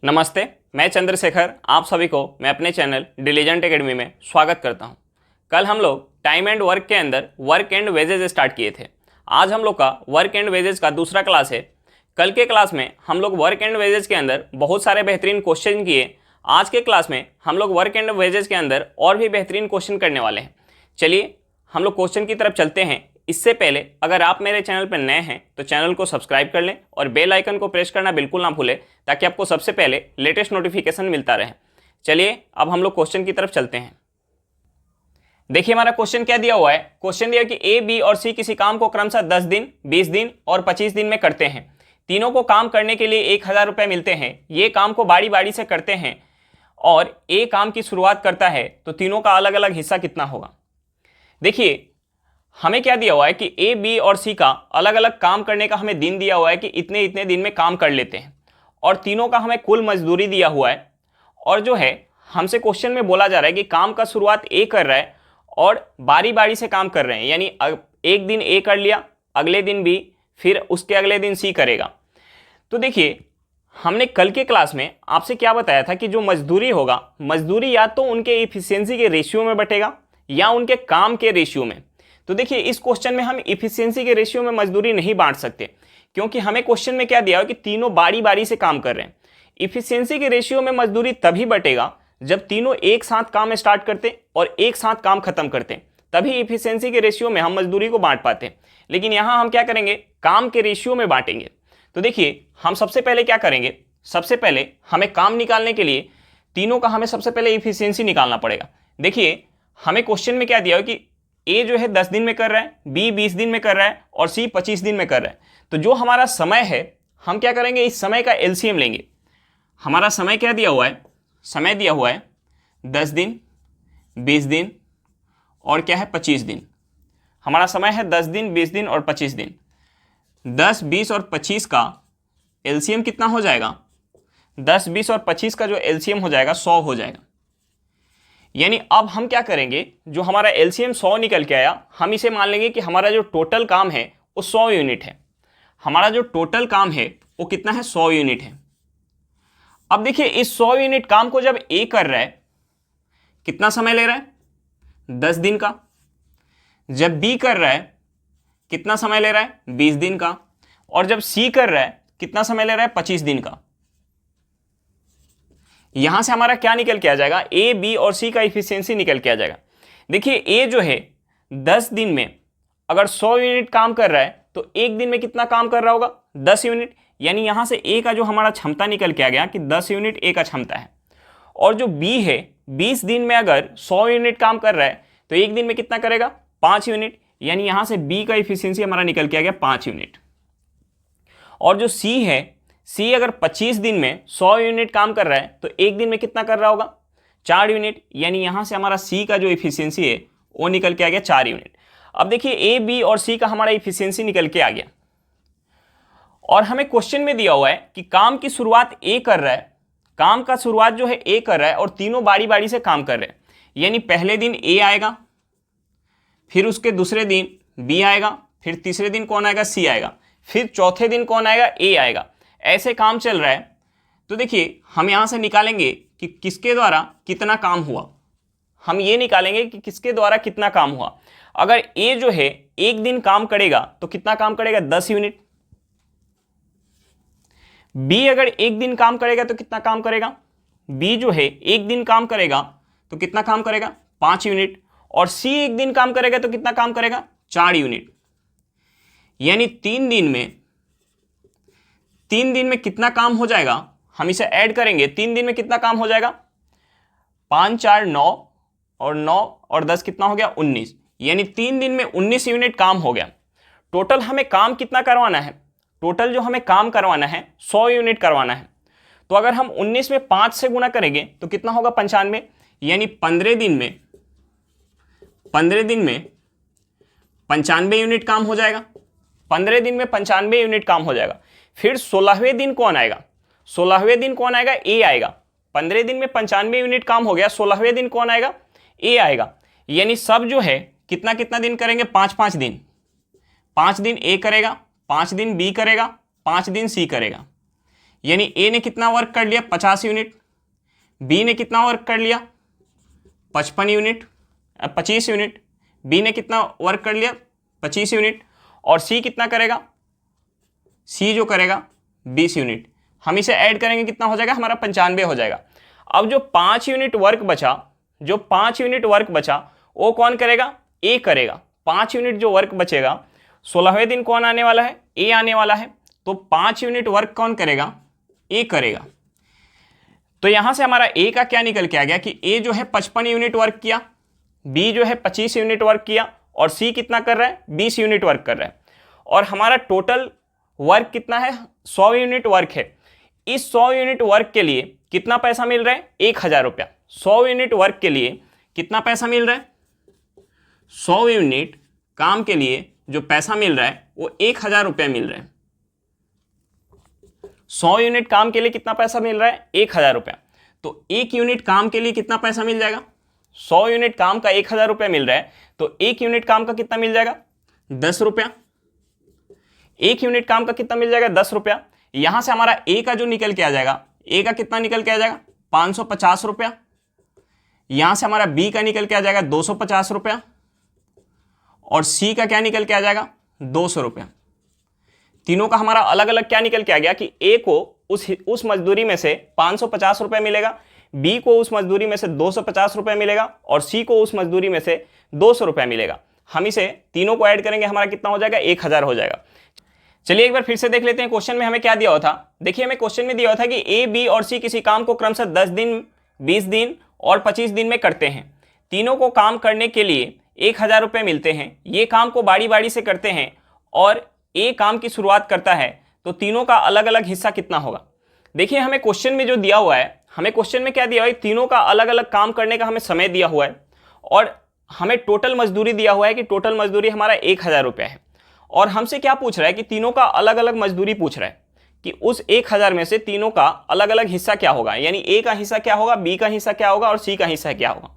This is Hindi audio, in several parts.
नमस्ते, मैं चंद्रशेखर आप सभी को मैं अपने चैनल डिलीजेंट एकेडमी में स्वागत करता हूं। कल हम लोग टाइम एंड वर्क के अंदर वर्क एंड वेजेज स्टार्ट किए थे। आज हम लोग का वर्क एंड वेजेज का दूसरा क्लास है। कल के क्लास में हम लोग वर्क एंड वेजेज के अंदर बहुत सारे बेहतरीन क्वेश्चन किए। आज के क्लास में हम लोग वर्क एंड वेजेज के अंदर और भी बेहतरीन क्वेश्चन करने वाले हैं। चलिए हम लोग क्वेश्चन की तरफ चलते हैं। इससे पहले अगर आप मेरे चैनल पर नए हैं तो चैनल को सब्सक्राइब कर लें और बेल आइकन को प्रेस करना बिल्कुल ना भूलें ताकि आपको सबसे पहले लेटेस्ट नोटिफिकेशन मिलता रहे। चलिए अब हम लोग क्वेश्चन की तरफ चलते हैं। देखिए हमारा क्वेश्चन क्या दिया हुआ है। क्वेश्चन दिया कि ए, बी और सी किसी काम को क्रमशः 10 दिन, 20 दिन और 25 दिन में करते हैं। तीनों को काम करने के लिए 1000 रुपये मिलते हैं। ये काम को बारी बारी से करते हैं और ए काम की शुरुआत करता है तो तीनों का अलग अलग हिस्सा कितना होगा। देखिए हमें क्या दिया हुआ है कि ए, बी और सी का अलग अलग काम करने का हमें दिन दिया हुआ है कि इतने इतने दिन में काम कर लेते हैं और तीनों का हमें कुल मजदूरी दिया हुआ है। और जो है हमसे क्वेश्चन में बोला जा रहा है कि काम का शुरुआत ए कर रहा है और बारी बारी से काम कर रहे हैं, यानी एक दिन ए कर लिया, अगले दिन बी, फिर उसके अगले दिन सी करेगा। तो देखिए हमने कल के क्लास में आपसे क्या बताया था कि जो मजदूरी होगा, मजदूरी या तो उनके इफिशियंसी के रेशियो में बटेगा या उनके काम के रेशियो में। तो देखिए इस क्वेश्चन में हम इफिशियंसी के रेशियो में मजदूरी नहीं बांट सकते क्योंकि हमें क्वेश्चन में क्या दिया है कि तीनों बारी बारी से काम कर रहे हैं। इफिशियंसी के रेशियो में मजदूरी तभी बटेगा जब तीनों एक साथ काम स्टार्ट करते और एक साथ काम खत्म करते, तभी इफिशियंसी के रेशियो में हम मजदूरी को बांट पाते। लेकिन यहां हम क्या करेंगे, काम के रेशियो में बांटेंगे। तो देखिए हम सबसे पहले क्या करेंगे, सबसे पहले हमें काम निकालने के लिए तीनों का हमें सबसे पहले इफिशियंसी निकालना पड़ेगा। देखिए हमें क्वेश्चन में क्या दिया है कि ए जो है 10 दिन में कर रहा है, बी 20 दिन में कर रहा है और सी 25 दिन में कर रहा है। तो जो हमारा समय है हम क्या करेंगे, इस समय का एलसीएम लेंगे। हमारा समय क्या दिया हुआ है, समय दिया हुआ है 10 दिन, 20 दिन और क्या है 25 दिन। हमारा समय है 10 दिन, 20 दिन और 25 दिन। 10, 20 और 25 का एलसीएम कितना हो जाएगा, 10, 20 और 25 का जो एलसीएम हो जाएगा 100 हो जाएगा। यानी अब हम क्या करेंगे, जो हमारा एलसीएम 100 निकल के आया, हम इसे मान लेंगे कि हमारा जो टोटल काम है वो 100 यूनिट है। हमारा जो टोटल काम है वो कितना है, 100 यूनिट है। अब देखिए इस 100 यूनिट काम को जब ए कर रहा है कितना समय ले रहा है, 10 दिन का। जब बी कर रहा है कितना समय ले रहा है, 20 दिन का। और जब सी कर रहा है कितना समय ले रहा है, 25 दिन का। यहां से हमारा क्या निकल के आ जाएगा, ए, बी और सी का इफिशियंसी निकल के आ जाएगा। देखिए ए जो है 10 दिन में अगर 100 यूनिट काम कर रहा है तो एक दिन में कितना काम कर रहा होगा, 10 यूनिट। यानी यहां से ए का जो हमारा क्षमता निकल के आ गया कि 10 यूनिट ए का क्षमता है। और जो बी है 20 दिन में अगर 100 यूनिट काम कर रहा है तो एक दिन में कितना करेगा, 5 यूनिट। यानी यहां से बी का इफिशियंसी हमारा निकल के आ गया 5 यूनिट। और जो सी है, सी अगर 25 दिन में 100 यूनिट काम कर रहा है तो एक दिन में कितना कर रहा होगा, 4 यूनिट। यानी यहां से हमारा सी का जो इफिशियंसी है वो निकल के आ गया 4 यूनिट। अब देखिए ए, बी और सी का हमारा इफिशियंसी निकल के आ गया और हमें क्वेश्चन में दिया हुआ है कि काम की शुरुआत ए कर रहा है, काम का शुरुआत जो है ए कर रहा है और तीनों बारी बारी से काम कर रहे हैं। यानी पहले दिन ए आएगा, फिर उसके दूसरे दिन बी आएगा, फिर तीसरे दिन कौन आएगा, सी आएगा, फिर चौथे दिन कौन आएगा, ए आएगा। ऐसे काम चल रहा है। तो देखिए हम यहां से निकालेंगे कि किसके द्वारा कितना काम हुआ। हम ये निकालेंगे कि किसके द्वारा कितना काम हुआ। अगर ए जो है एक दिन काम करेगा तो कितना काम करेगा, 10 यूनिट। बी अगर एक दिन काम करेगा तो कितना काम करेगा, बी जो है एक दिन काम करेगा तो कितना काम करेगा, 5 यूनिट। और सी एक दिन काम करेगा तो कितना काम करेगा, 4 यूनिट। यानी 3 दिन में कितना काम हो जाएगा, हम इसे ऐड करेंगे। 3 दिन में कितना काम हो जाएगा, 5, 4, 9 और 9 और 10 कितना हो गया, 19। यानी 3 दिन में 19 यूनिट काम हो गया। टोटल हमें काम कितना करवाना है, टोटल जो हमें काम करवाना है 100 यूनिट करवाना है। तो अगर हम 19 में 5 से गुना करेंगे तो कितना होगा, 95। यानी 15 दिन में 95 यूनिट काम हो जाएगा। 15 दिन में 95 यूनिट काम हो जाएगा। फिर 16वें दिन कौन आएगा, 16वें दिन कौन आएगा, ए आएगा। 15 दिन में 95 यूनिट काम हो गया, 16वें दिन कौन आएगा, ए आएगा। यानी सब जो है कितना कितना दिन करेंगे, 5-5 दिन। 5 दिन ए करेगा, 5 दिन बी करेगा, 5 दिन सी करेगा। यानी ए ने कितना वर्क कर लिया 50 यूनिट, बी ने कितना वर्क कर लिया 55 यूनिट 25 यूनिट, बी ने कितना वर्क कर लिया 25 यूनिट, और सी कितना करेगा, सी जो करेगा 20 यूनिट। हम इसे ऐड करेंगे कितना हो जाएगा हमारा 95 हो जाएगा। अब जो 5 यूनिट वर्क बचा, जो 5 यूनिट वर्क बचा वो कौन करेगा, ए करेगा। 5 यूनिट जो वर्क बचेगा 16वें दिन कौन आने वाला है, ए आने वाला है, तो 5 यूनिट वर्क कौन करेगा, ए करेगा। तो यहां से हमारा ए का क्या निकल के आ गया कि ए जो है 55 यूनिट वर्क किया, बी जो है 25 यूनिट वर्क किया, और सी कितना कर रहा है 20 यूनिट वर्क कर रहा है। और हमारा टोटल वर्क कितना है 100 यूनिट वर्क है। इस 100 यूनिट वर्क के लिए कितना पैसा मिल रहा है 1000 रुपया। 100 यूनिट वर्क के लिए कितना पैसा मिल रहा है, 100 यूनिट काम के लिए जो पैसा मिल रहा है वो 1000 रुपया मिल रहा है। 100 यूनिट काम के लिए कितना पैसा मिल रहा है 1000 रुपया। तो 1 यूनिट काम के लिए कितना पैसा मिल जाएगा, 100 यूनिट काम का 1000 रुपया मिल रहा है, तो 1 यूनिट काम का कितना मिल जाएगा 10 रुपया। 1 यूनिट काम का कितना मिल जाएगा 10 रुपया। यहां से हमारा ए का जो निकल के आ जाएगा, ए का कितना निकल के आ जाएगा 550 रुपया। यहां से हमारा बी का निकल के आ जाएगा 250 रुपया, और सी का क्या निकल के आ जाएगा 200 रुपया। तीनों का हमारा अलग अलग क्या निकल के आ गया कि ए को उस मजदूरी में से 550 रुपया मिलेगा, बी को उस मजदूरी में से 250 रुपया मिलेगा, और सी को उस मजदूरी में से 200 रुपया मिलेगा। हम इसे तीनों को ऐड करेंगे, हमारा कितना हो जाएगा 1000 हो जाएगा। चलिए एक बार फिर से देख लेते हैं क्वेश्चन में हमें क्या दिया हुआ था। देखिए हमें क्वेश्चन में दिया हुआ था कि ए, बी और सी किसी काम को क्रमशः 10 दिन, 20 दिन और 25 दिन में करते हैं। तीनों को काम करने के लिए 1000 रुपये मिलते हैं। ये काम को बारी बारी से करते हैं और ए काम की शुरुआत करता है, तो तीनों का अलग अलग हिस्सा कितना होगा। देखिए हमें क्वेश्चन में जो दिया हुआ है, हमें क्वेश्चन में क्या दिया हुआ है, तीनों का अलग अलग काम करने का हमें समय दिया हुआ है, और हमें टोटल मजदूरी दिया हुआ है कि टोटल मजदूरी हमारा 1000 रुपया है। और हमसे क्या पूछ रहा है कि तीनों का अलग अलग मजदूरी पूछ रहा है कि उस 1000 में से तीनों का अलग अलग हिस्सा क्या होगा, यानी ए का हिस्सा क्या होगा, बी का हिस्सा क्या होगा और सी का हिस्सा क्या होगा।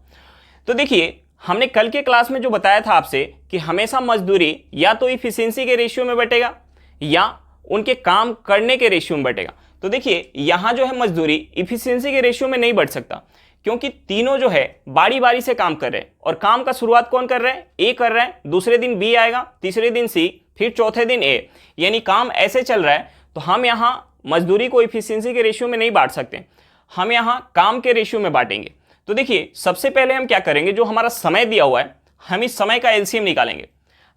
तो देखिए हमने कल के क्लास में जो बताया था आपसे कि हमेशा मजदूरी या तो इफिशियंसी के रेशियो में बटेगा या उनके काम करने के रेशियो में बटेगा। तो देखिए यहां जो है मजदूरी इफिशियंसी के रेशियो में नहीं बढ़ सकता, क्योंकि तीनों जो है बारी बारी से काम कर रहे हैं, और काम का शुरुआत कौन कर रहा है, ए कर रहा है, दूसरे दिन बी आएगा, तीसरे दिन सी, फिर चौथे दिन ए, यानी काम ऐसे चल रहा है। तो हम यहाँ मजदूरी को इफिशियंसी के रेशियो में नहीं बांट सकते, हम यहाँ काम के रेशियो में बांटेंगे। तो देखिए सबसे पहले हम क्या करेंगे, जो हमारा समय दिया हुआ है हम इस समय का एलसीएम निकालेंगे।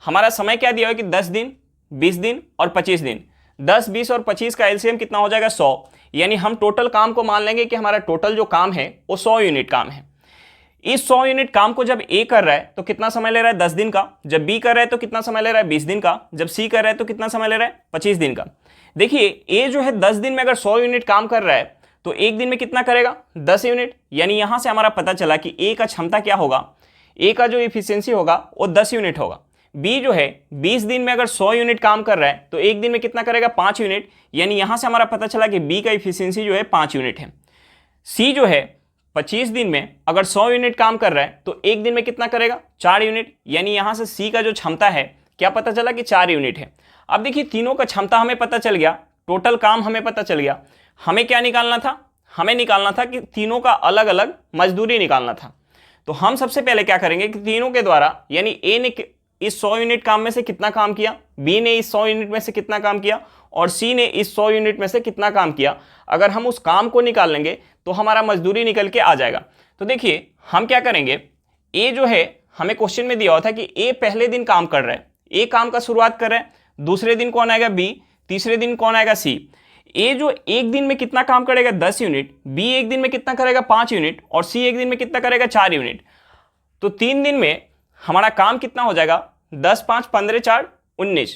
हमारा समय क्या दिया हुआ है कि 10 दिन, 20 दिन और 25 दिन। 10, 20 और 25 का एलसीएम कितना हो जाएगा 100, यानी हम टोटल काम को मान लेंगे कि हमारा टोटल जो काम है वो 100 यूनिट काम है। इस 100 यूनिट काम को जब ए कर रहा है तो कितना समय ले रहा है 10 दिन का, जब बी कर रहा है तो कितना समय ले रहा है 20 दिन का, जब सी कर रहा है तो कितना समय ले रहा है 25 दिन का। देखिए ए जो है 10 दिन में अगर 100 यूनिट काम कर रहा है तो एक दिन में कितना करेगा 10 यूनिट, यानी यहां से हमारा पता चला कि ए का क्षमता क्या होगा, ए का जो इफिशियंसी होगा वो 10 यूनिट होगा। बी जो है 20 दिन में अगर 100 यूनिट काम कर रहा है तो एक दिन में कितना करेगा 5 यूनिट, यानी यहां से हमारा पता चला कि बी का इफिशियंसी जो है 5 यूनिट है। सी जो है 25 दिन में अगर 100 यूनिट काम कर रहा है तो एक दिन में कितना करेगा 4 यूनिट, यानी यहां से सी का जो क्षमता है क्या पता चला कि 4 यूनिट है। अब देखिए तीनों का क्षमता हमें पता चल गया, टोटल काम हमें पता चल गया, हमें क्या निकालना था, हमें निकालना था कि तीनों का अलग अलग मजदूरी निकालना था। तो हम सबसे पहले क्या करेंगे कि तीनों के द्वारा, यानी ए ने इस 100 यूनिट काम में से कितना काम किया, बी ने इस 100 यूनिट में से कितना काम किया और सी ने इस 100 यूनिट में से कितना काम किया, अगर हम उस काम को निकाल लेंगे तो हमारा मजदूरी निकल के आ जाएगा। तो देखिए हम क्या करेंगे, ए जो है हमें क्वेश्चन में दिया हुआ था कि ए पहले दिन काम कर रहा है, ए काम का शुरुआत कर रहा है, दूसरे दिन कौन आएगा बी, तीसरे दिन कौन आएगा सी। ए जो एक दिन में कितना काम करेगा 10 यूनिट, बी एक दिन में कितना करेगा 5 यूनिट और सी एक दिन में कितना करेगा 4 यूनिट। तो 3 दिन में हमारा काम कितना हो जाएगा 10, 5, 15, 4, 19,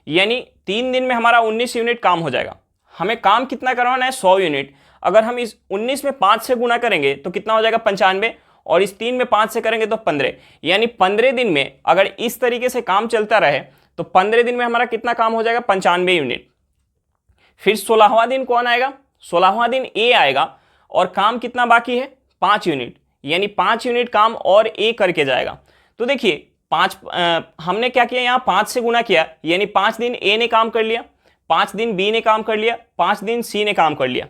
यानी 3 दिन में हमारा 19 यूनिट काम हो जाएगा। हमें काम कितना करवाना है 100 यूनिट, अगर हम इस 19 में 5 से गुना करेंगे तो कितना हो जाएगा 95, और इस 3 में 5 से करेंगे तो 15, यानी 15 दिन में अगर इस तरीके से काम चलता रहे तो 15 दिन में हमारा कितना काम हो जाएगा 95 यूनिट। फिर 16वां दिन कौन आएगा, 16वां दिन ए आएगा और काम कितना बाकी है 5 यूनिट, यानी 5 यूनिट काम और ए करके जाएगा। तो देखिए हमने क्या किया यहाँ 5 से गुना किया, यानी 5 दिन ए ने काम कर लिया, 5 दिन बी ने काम कर लिया, 5 दिन सी ने काम कर लिया,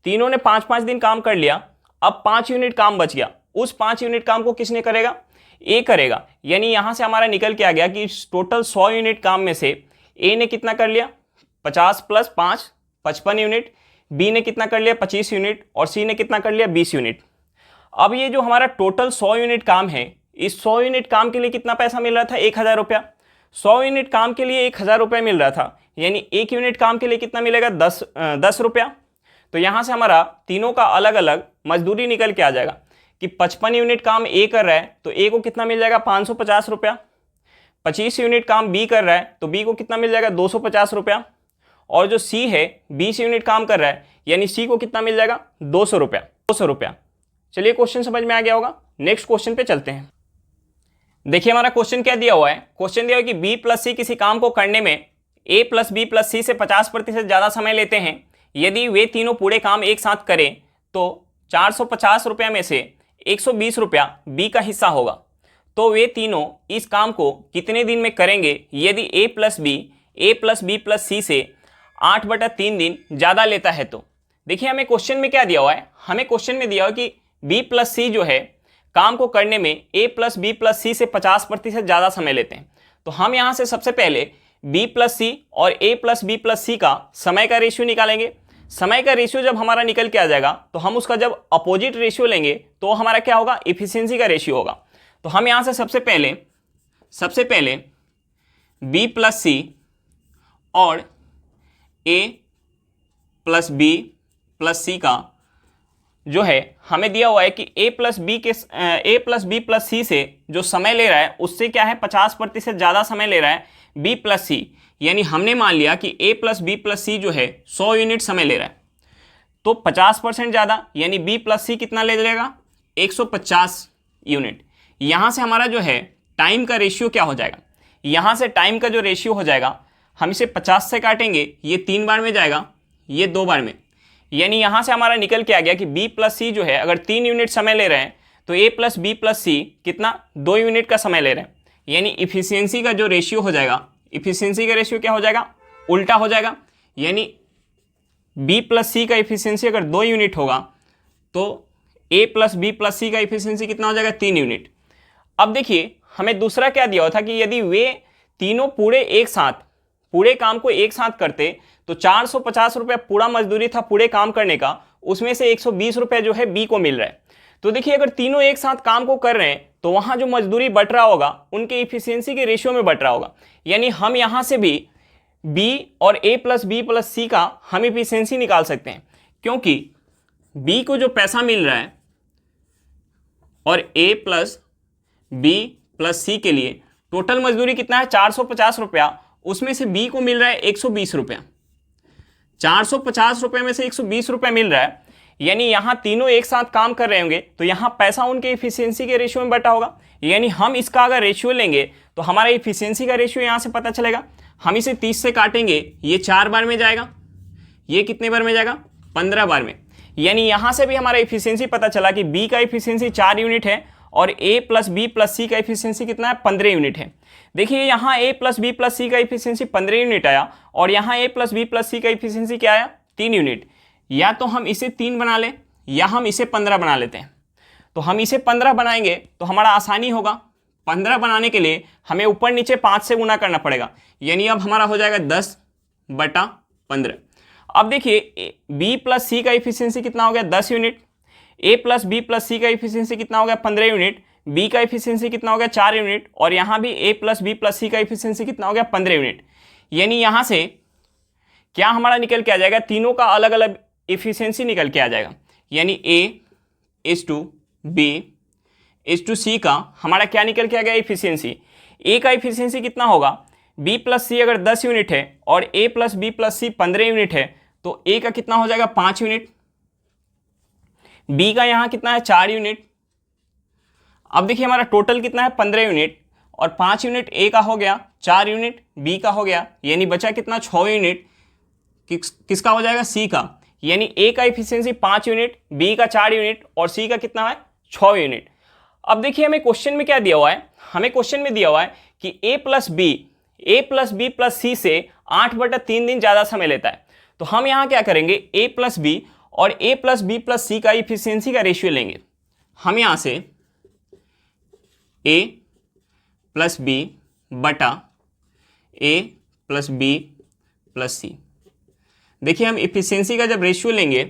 तीनों ने 5-5 दिन काम कर लिया। अब 5 यूनिट काम बच गया, उस 5 यूनिट काम को किसने करेगा? ए करेगा। यानी यहां से हमारा निकल के आ गया कि टोटल 100 यूनिट काम में से ए ने कितना कर लिया? 50 + 5 55 यूनिट, बी ने कितना कर लिया? 25 यूनिट, और सी ने कितना कर लिया? 20 यूनिट। अब ये जो हमारा टोटल 100 यूनिट काम है, इस 100 यूनिट काम के लिए कितना पैसा मिल रहा था? 1000 रुपया। 100 यूनिट काम के लिए 1000 रुपया मिल रहा था, यानी 1 यूनिट काम के लिए कितना मिलेगा? 10 रुपया। तो यहां से हमारा तीनों का अलग अलग मजदूरी निकल के आ जाएगा कि 55 यूनिट काम ए कर रहा है तो ए को कितना मिल जाएगा? 550 रुपया। 25 यूनिट काम बी कर रहा है तो बी को कितना मिल जाएगा? 250 रुपया। और जो सी है 20 यूनिट काम कर रहा है, यानी सी को कितना मिल जाएगा? 200 रुपया। 200 रुपया। चलिए क्वेश्चन समझ में आ गया होगा। नेक्स्ट क्वेश्चन पे चलते हैं। देखिए हमारा क्वेश्चन क्या दिया हुआ है। क्वेश्चन दिया हुआ है कि बी प्लस सी किसी काम को करने में ए प्लस बी प्लस सी से 50% ज़्यादा समय लेते हैं। यदि वे तीनों पूरे काम एक साथ करें तो 450 रुपया में से 120 रुपया बी का हिस्सा होगा। तो वे तीनों इस काम को कितने दिन में करेंगे यदि ए प्लस बी प्लस सी से 8/3 दिन ज़्यादा लेता है तो? देखिए हमें क्वेश्चन में क्या दिया हुआ है। हमें क्वेश्चन में दिया हुआ है कि बी प्लस सी जो है काम को करने में ए प्लस बी प्लस सी से 50% ज़्यादा समय लेते हैं। तो हम यहाँ से सबसे पहले बी प्लस सी और ए प्लस बी प्लस सी का समय का रेशियो निकालेंगे। समय का रेशियो जब हमारा निकल के आ जाएगा तो हम उसका जब अपोजिट रेशियो लेंगे तो हमारा क्या होगा? इफिशियंसी का रेशियो होगा। तो हम यहाँ से सबसे पहले बी प्लस सी और ए प्लस बी प्लस सी का जो है हमें दिया हुआ है कि ए प्लस बी प्लस सी से जो समय ले रहा है उससे क्या है? 50% ज़्यादा समय ले रहा है बी प्लस सी। यानी हमने मान लिया कि ए प्लस बी प्लस सी जो है 100 यूनिट समय ले रहा है, तो 50% ज़्यादा यानी बी प्लस सी कितना ले लेगा? 150 यूनिट। यहाँ से हमारा जो है टाइम का रेशियो क्या हो जाएगा? यहाँ से टाइम का जो रेशियो हो जाएगा, हम इसे 50 से काटेंगे, ये 3 बार में जाएगा, ये 2 बार में। यानी यहाँ से हमारा निकल के आ गया कि बी प्लस सी जो है अगर 3 यूनिट समय ले रहे हैं तो ए प्लस बी प्लस सी कितना? 2 यूनिट का समय ले रहे हैं। यानी इफिशियंसी का जो रेशियो हो जाएगा, इफिशियंसी का रेशियो क्या हो जाएगा? उल्टा हो जाएगा। यानी बी प्लस सी का इफिशियंसी अगर 2 यूनिट होगा तो ए प्लस बी प्लस सी का इफिशियंसी कितना हो जाएगा? 3 यूनिट। अब देखिए हमें दूसरा क्या दिया हुआ था कि यदि वे तीनों पूरे काम को एक साथ करते तो 450 रुपया पूरा मजदूरी था पूरे काम करने का, उसमें से 120 रुपया जो है बी को मिल रहा है। तो देखिए अगर तीनों एक साथ काम को कर रहे हैं तो वहां जो मजदूरी बट रहा होगा उनके इफिशियंसी के रेशियो में बट रहा होगा। यानी हम यहां से भी बी और ए प्लस बी प्लस सी का हम इफिशियंसी निकाल सकते हैं, क्योंकि बी को जो पैसा मिल रहा है और ए प्लस बी प्लस सी के लिए टोटल मजदूरी कितना है? 450 रुपया, उसमें से बी को मिल रहा है 120 रुपया। 450 रुपये में से 120 रुपये मिल रहा है, यानी यहाँ तीनों एक साथ काम कर रहे होंगे तो यहाँ पैसा उनके इफिशियंसी के रेशियो में बटा होगा। यानी हम इसका अगर रेशियो लेंगे तो हमारा इफिशियंसी का रेशियो यहाँ से पता चलेगा। हम इसे 30 से काटेंगे, ये 4 बार में जाएगा, ये कितने बार में जाएगा? 15 बार में। यानी यहाँ से भी हमारा इफिशियंसी पता चला कि बी का इफिशियंसी 4 यूनिट है और ए प्लस बी प्लस सी का इफिशियंसी कितना है? 15 यूनिट है। देखिए यहाँ ए प्लस बी प्लस सी का इफिशियंसी 15 यूनिट आया और यहाँ ए प्लस बी प्लस सी का इफिशियंसी क्या आया? 3 यूनिट। या तो हम इसे 3 बना लें या हम इसे 15 बना लेते हैं। तो हम इसे 15 बनाएंगे तो हमारा आसानी होगा। 15 बनाने के लिए हमें ऊपर नीचे 5 से गुना करना पड़ेगा, यानी अब हमारा हो जाएगा 10/15। अब देखिए बी प्लस सी का इफिशियंसी कितना हो गया? 10 यूनिट। ए प्लस बी प्लस सी का इफिशियंसी कितना हो गया? 15 यूनिट। बी का इफिशियंसी कितना हो गया? 4 यूनिट। और यहाँ भी ए प्लस बी प्लस सी का इफिशियंसी कितना हो गया? 15 यूनिट। यानी यहाँ से क्या हमारा निकल के आ जाएगा? तीनों का अलग अलग इफिशियंसी निकल के आ जाएगा। यानी A is to B is to C का हमारा क्या निकल के आ गया? इफिशियंसी। ए का इफिशियंसी कितना होगा? बी प्लस सी अगर 10 यूनिट है और ए प्लस बी प्लस सी 15 यूनिट है तो ए का कितना हो जाएगा? 5 यूनिट। बी का यहाँ कितना है? 4 यूनिट। अब देखिए हमारा टोटल कितना है? 15 यूनिट और 5 यूनिट ए का हो गया, 4 यूनिट बी का हो गया, यानी बचा कितना? 6 यूनिट। किसका हो जाएगा? सी का। यानी ए का इफिशियंसी 5 यूनिट, बी का 4 यूनिट और सी का कितना है? 6 यूनिट। अब देखिए हमें क्वेश्चन में क्या दिया हुआ है? हमें क्वेश्चन में दिया हुआ है कि ए a प्लस बी प्लस सी से 8/3 दिन ज़्यादा समय लेता है। तो हम यहाँ क्या करेंगे, a प्लस बी और a प्लस बी प्लस सी का इफिशियंसी का रेशियो लेंगे। हम यहाँ से a प्लस बी बटा a प्लस बी प्लस सी, देखिए हम इफिशियंसी का जब रेशियो लेंगे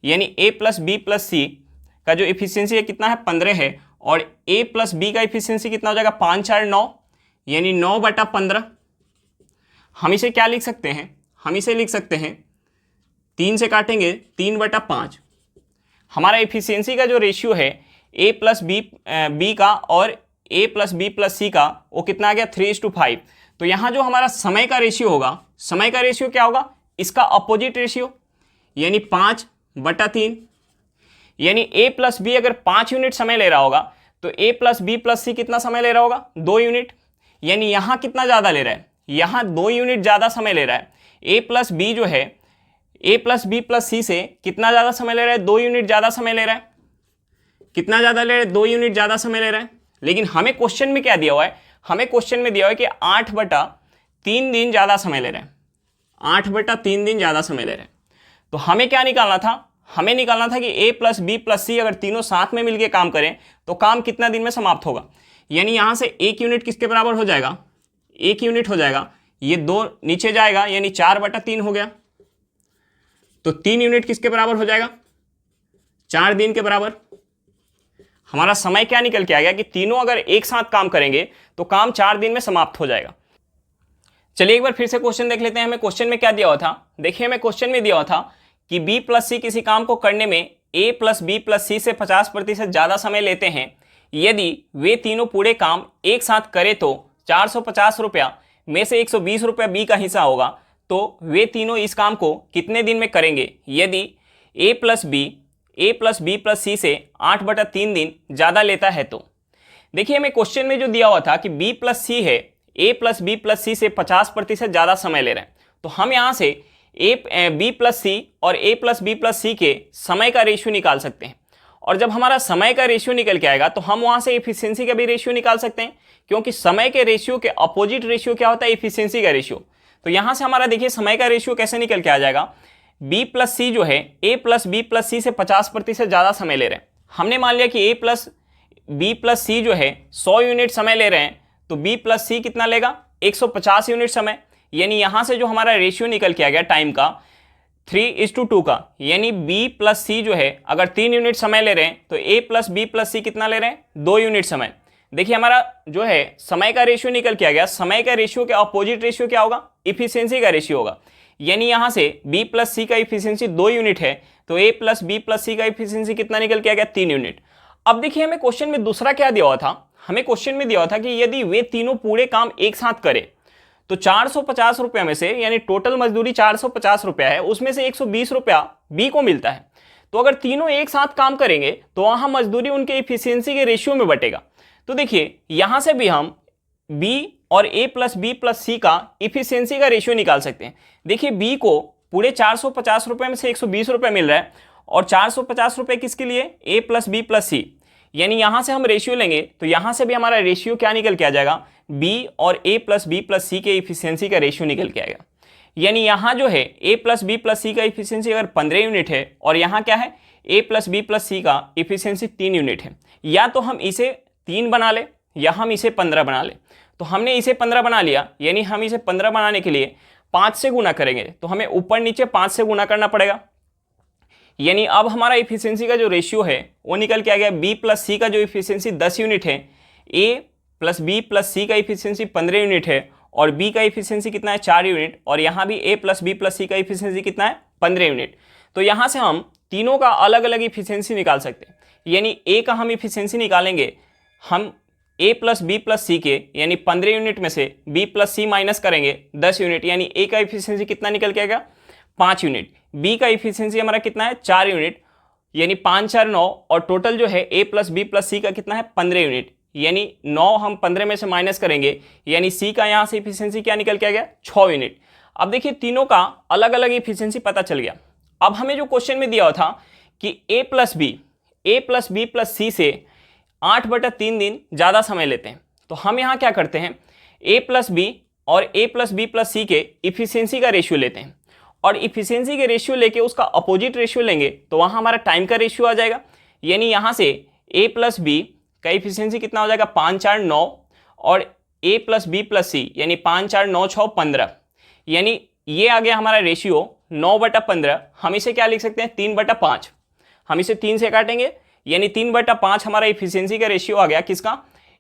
यानी a प्लस बी प्लस सी का जो इफिशियंसी है कितना है 15 है, और a प्लस बी का इफिशियंसी कितना हो जाएगा 5 4 9, यानी 9/15। हम इसे क्या लिख सकते हैं, हम इसे लिख सकते हैं 3 से काटेंगे 3/5। हमारा इफिशियंसी का जो रेशियो है a प्लस बी का और a प्लस बी प्लस सी का वो कितना आ गया 3:5। तो यहाँ जो हमारा समय का रेशियो होगा, समय का रेशियो क्या होगा, इसका अपोजिट रेशियो यानी 5/3। यानी a प्लस बी अगर 5 यूनिट समय ले रहा होगा तो a प्लस बी प्लस सी कितना समय ले रहा होगा 2 यूनिट। यानी यहाँ कितना ज़्यादा ले रहा है, यहाँ 2 यूनिट ज़्यादा समय ले रहा है। a प्लस बी जो है a प्लस बी प्लस सी से कितना ज़्यादा समय ले रहा है, 2 यूनिट ज़्यादा समय ले रहा है। कितना ज़्यादा ले रहा है, 2 यूनिट ज़्यादा समय ले रहा है। लेकिन हमें क्वेश्चन में क्या दिया हुआ है, हमें क्वेश्चन में दिया हुआ है कि 8/3 दिन ज़्यादा समय ले रहा है, 8/3 दिन ज़्यादा समय ले रहा है। तो हमें क्या निकालना था, हमें निकालना था कि a प्लस बी प्लस सी अगर तीनों साथ में मिलकर काम करें तो काम कितना दिन में समाप्त होगा। यानी यहाँ से 1 यूनिट किसके बराबर हो जाएगा, 1 यूनिट हो जाएगा, ये 2 नीचे जाएगा यानी 4/3 हो गया। तो 3 यूनिट किसके बराबर हो जाएगा, 4 दिन के बराबर। हमारा समय क्या निकल के आ गया कि तीनों अगर एक साथ काम करेंगे तो काम 4 दिन में समाप्त हो जाएगा। चलिए एक बार फिर से क्वेश्चन देख लेते हैं। हमें क्वेश्चन में क्या दिया हुआ था, देखिए हमें क्वेश्चन में दिया हुआ था कि b प्लस सी किसी काम को करने में a प्लस बी प्लस सी से 50% ज़्यादा समय लेते हैं। यदि वे तीनों पूरे काम एक साथ करें तो 450 रुपया में से 120 रुपया b का हिस्सा होगा। तो वे तीनों इस काम को कितने दिन में करेंगे यदि a प्लस बी प्लस सी से 8/3 दिन ज़्यादा लेता है। तो देखिए हमें क्वेश्चन में जो दिया हुआ था कि b प्लस सी है, a प्लस बी प्लस सी से 50% ज़्यादा समय ले रहे हैं। तो हम यहाँ से बी प्लस सी और a प्लस बी प्लस सी के समय का रेशियो निकाल सकते हैं। और जब हमारा समय का रेशियो निकल के आएगा तो हम वहाँ से इफिशियंसी का भी रेशियो निकाल सकते हैं, क्योंकि समय के रेशियो के अपोजिट रेशियो क्या होता है, इफिशियंसी का रेशियो। तो यहाँ से हमारा देखिए समय का रेशियो कैसे निकल के आ जाएगा, b प्लस सी जो है a प्लस बी प्लस सी से 50% ज़्यादा समय ले रहे हैं। हमने मान लिया कि a प्लस बी प्लस सी जो है 100 यूनिट समय ले रहे हैं, तो b प्लस सी कितना लेगा 150 यूनिट समय। यानी यहाँ से जो हमारा रेशियो निकल के आ गया टाइम का 3:2 का, यानी b प्लस सी जो है अगर 3 यूनिट समय ले रहे हैं तो a प्लस बी प्लस सी कितना ले रहे हैं 2 यूनिट समय। देखिए हमारा जो है समय का रेशियो निकल के आ गया, समय का रेशियो के अपोजिट रेशियो क्या होगा, इफिशियंसी का रेशियो होगा। यानी यहाँ से b प्लस सी का इफिशियंसी 2 यूनिट है तो a प्लस बी प्लस सी का इफिशियंसी कितना निकल के आ गया 3 यूनिट। अब देखिए हमें क्वेश्चन में दूसरा क्या दिया हुआ था, हमें क्वेश्चन में दिया हुआ था कि यदि वे तीनों पूरे काम एक साथ करें तो 450 रुपया में से, यानी टोटल मजदूरी 450 रुपया है, उसमें से 120 रुपया बी को मिलता है। तो अगर तीनों एक साथ काम करेंगे तो वहां मजदूरी उनके इफिशियंसी के रेशियो में बटेगा। तो देखिए यहां से भी हम बी और a प्लस बी प्लस सी का इफिशियंसी का रेशियो निकाल सकते हैं। देखिए बी को पूरे 450 रुपये में से 120 रुपये मिल रहा है, और 450 रुपये किसके लिए, a प्लस बी प्लस सी। यानी यहाँ से हम रेशियो लेंगे तो यहाँ से भी हमारा रेशियो क्या निकल के आ जाएगा, b और a प्लस बी प्लस सी के इफिशियंसी का रेशियो निकल के आएगा। यानी यहाँ जो है a प्लस बी प्लस सी का इफिशियंसी अगर 15 यूनिट है और यहाँ क्या है a प्लस बी प्लस सी का इफिशियंसी 3 यूनिट है, या तो हम इसे 3 बना ले या हम इसे 15 बना ले। तो हमने इसे 15 बना लिया, यानी हम इसे 15 बनाने के लिए 5 से गुना करेंगे, तो हमें ऊपर नीचे 5 से गुना करना पड़ेगा। यानी अब हमारा इफिशियंसी का जो रेशियो है वो निकल के आ गया, b प्लस सी का जो इफिशियंसी 10 यूनिट है, a प्लस बी प्लस सी का इफिशियंसी 15 यूनिट है, और b का इफिशियंसी कितना है 4 यूनिट, और यहाँ भी a प्लस बी प्लस सी का इफिशियंसी कितना है 15 यूनिट। तो यहाँ से हम तीनों का अलग अलग इफिशियंसी निकाल सकते हैं। यानी a का हम इफिशियंसी निकालेंगे, हम a प्लस बी प्लस सी के यानी 15 यूनिट में से b प्लस सी माइनस करेंगे 10 यूनिट, यानी a का इफिशियंसी कितना निकल के आएगा 5 यूनिट, b का इफिशियंसी हमारा कितना है 4 यूनिट, यानी 5 4 9, और टोटल जो है a प्लस बी प्लस सी का कितना है 15 यूनिट, यानी 9 हम 15 में से माइनस करेंगे, यानी c का यहाँ से इफिशियंसी क्या निकल के आ गया 6 यूनिट। अब देखिए तीनों का अलग अलग इफिशियंसी पता चल गया। अब हमें जो क्वेश्चन में दिया हुआ था कि a प्लस बी प्लस सी से 8/3 दिन ज़्यादा समय लेते हैं, तो हम यहाँ क्या करते हैं, a प्लस बी और ए प्लस बी प्लस सी के इफिशियंसी का रेशियो लेते हैं और इफिशियंसी के रेशियो लेके उसका अपोजिट रेशियो लेंगे तो वहाँ हमारा टाइम का रेशियो आ जाएगा। यानी यहाँ से ए प्लस बी का इफिशियंसी कितना हो जाएगा 5 4 9 और ए प्लस बी प्लस सी यानी 5 4 9 6 15, यानी ये आ गया हमारा रेशियो 9/15। हम इसे क्या लिख सकते हैं 3/5। हम इसे 3 से काटेंगे यानी 3/5 हमारा इफिशियंसी का रेशियो आ गया किसका,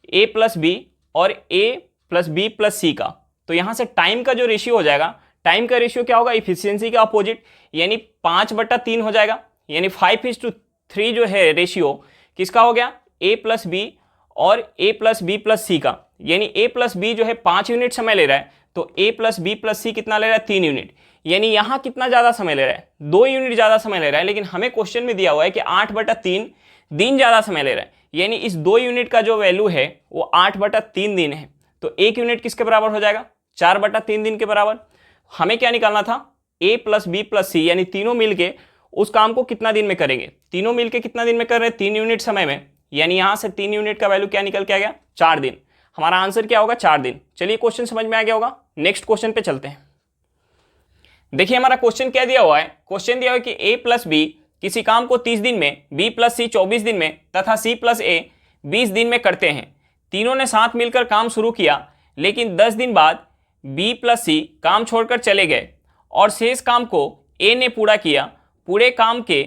ए प्लस बी और ए प्लस बी प्लस सी का। तो यहाँ से टाइम का जो रेशियो हो जाएगा, टाइम का रेशियो क्या होगा इफिशियंसी का अपोजिट, यानी 5/3 हो जाएगा। यानी 5:3 जो है रेशियो किसका हो गया, ए प्लस बी और ए प्लस बी प्लस सी का। यानी ए प्लस बी जो है 5 यूनिट समय ले रहा है तो ए प्लस बी प्लस सी कितना ले रहा है 3 यूनिट। यानी यहाँ कितना ज़्यादा समय ले रहा है 2 यूनिट ज़्यादा समय ले रहा है, लेकिन हमें क्वेश्चन में दिया हुआ है कि 8/3 दिन ज़्यादा समय ले रहा है। यानी इस 2 यूनिट का जो वैल्यू है वो 8/3 दिन है। तो 1 यूनिट किसके बराबर हो जाएगा 4/3 दिन के बराबर। हमें क्या निकालना था ए प्लस बी प्लस सी, यानी तीनों मिलके उस काम को कितना दिन में करेंगे, तीनों मिलके कितना दिन में कर रहे हैं 3 यूनिट समय में। यानी यहाँ से 3 यूनिट का वैल्यू क्या निकल के आ गया 4 दिन। हमारा आंसर क्या होगा 4 दिन। चलिए क्वेश्चन समझ में आ गया होगा। नेक्स्ट क्वेश्चन पे चलते हैं। देखिए हमारा क्वेश्चन क्या दिया हुआ है, क्वेश्चन दिया हुआ है कि ए प्लस बी किसी काम को 30 दिन में, बी प्लस सी 24 दिन में तथा सी प्लस ए 20 दिन में करते हैं। तीनों ने साथ मिलकर काम शुरू किया, लेकिन 10 दिन बाद बी प्लस सी काम छोड़कर चले गए और शेष काम को ए ने पूरा किया। पूरे काम के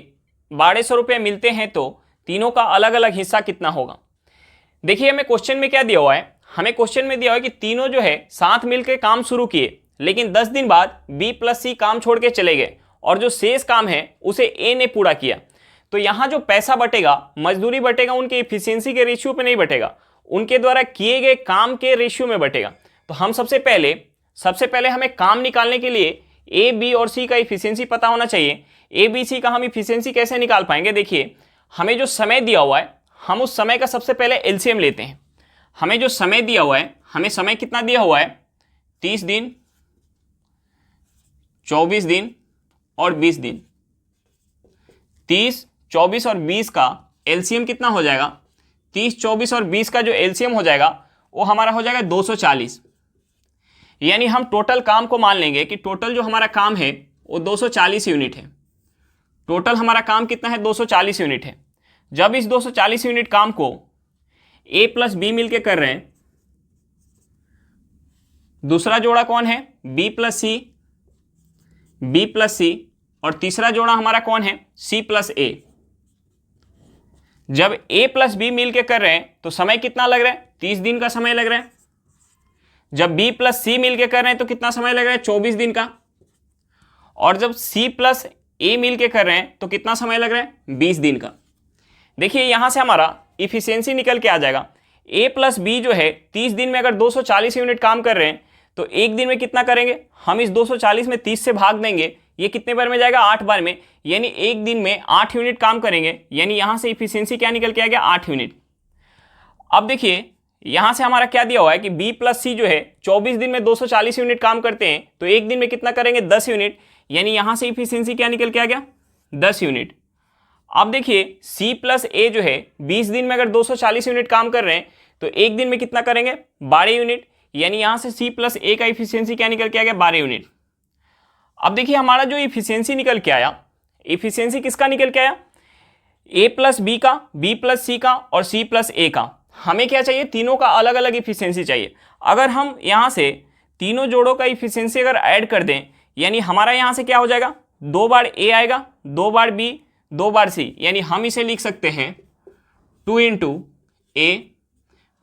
1200 रुपये मिलते हैं तो तीनों का अलग अलग हिस्सा कितना होगा। देखिए हमें क्वेश्चन में क्या दिया हुआ है, हमें क्वेश्चन में दिया हुआ है कि तीनों जो है साथ मिलकर काम शुरू किए, लेकिन 10 दिन बाद बी प्लस सी काम छोड़ के चले गए और जो शेष काम है उसे ए ने पूरा किया। तो यहाँ जो पैसा बटेगा, मजदूरी बटेगा, उनके इफिशियंसी के रेशियो पे नहीं बटेगा, उनके द्वारा किए गए काम के रेशियो में बटेगा। तो हम सबसे पहले हमें काम निकालने के लिए ए बी और सी का इफिशियंसी पता होना चाहिए। ए बी सी का हम इफिशियंसी कैसे निकाल पाएंगे, देखिए हमें जो समय दिया हुआ है हम उस समय का सबसे पहले एलसीएम लेते हैं। हमें जो समय दिया हुआ है, हमें समय कितना दिया हुआ है 30 दिन, 24 दिन और 20 दिन। 30, 24 और 20 का एलसीएम कितना हो जाएगा, 30, 24 और 20 का जो एलसीएम हो जाएगा वो हमारा हो जाएगा 240। यानी हम टोटल काम को मान लेंगे कि टोटल जो हमारा काम है वो 240 यूनिट है। टोटल हमारा काम कितना है 240 यूनिट है। जब इस 240 यूनिट काम को ए प्लस बी मिलके कर रहे हैं, दूसरा जोड़ा कौन है बी प्लस सी और तीसरा जोड़ा हमारा कौन है सी प्लस ए। जब ए प्लस बी मिलके कर रहे हैं तो समय कितना लग रहा है 30 दिन का समय लग रहा है। जब बी प्लस सी मिलके कर रहे हैं तो कितना समय लग रहा है 24 दिन का। और जब सी प्लस ए मिलके कर रहे हैं तो कितना समय लग रहा है 20 दिन का। देखिए यहां से हमारा इफिशियंसी निकल के आ जाएगा। ए प्लस बी जो है 30 दिन में अगर 240 यूनिट काम कर रहे हैं तो एक दिन में कितना करेंगे, हम इस 240 में 30 से भाग देंगे, ये कितने बार में जाएगा 8 बार में, यानी एक दिन में 8 यूनिट काम करेंगे। यानी यहां से इफिशियंसी क्या निकल के आ गया 8 यूनिट। अब देखिए यहां से हमारा क्या दिया हुआ है कि बी प्लस सी जो है 24 दिन में 240 यूनिट काम करते हैं तो एक दिन में कितना करेंगे 10 यूनिट। यानी यहां से इफिशियंसी क्या निकल के आ गया 10 यूनिट। अब देखिए सी प्लस ए जो है 20 दिन में अगर 240 यूनिट काम कर रहे हैं तो एक दिन में कितना करेंगे 12 यूनिट। यानी यहां से सी प्लस ए का इफिशियंसी क्या निकल के आ गया 12 यूनिट। अब देखिए हमारा जो इफिशियंसी निकल के आया, इफिशियंसी किसका निकल के आया ए प्लस बी का, बी प्लस सी का और सी प्लस ए का। हमें क्या चाहिए तीनों का अलग अलग इफिशियंसी चाहिए। अगर हम यहां से तीनों जोड़ों का इफिशियंसी अगर ऐड कर दें, यानी हमारा यहां से क्या हो जाएगा 2 बार ए आएगा, 2 बार बी, 2 बार सी। यानी हम इसे लिख सकते हैं 2 इंटू ए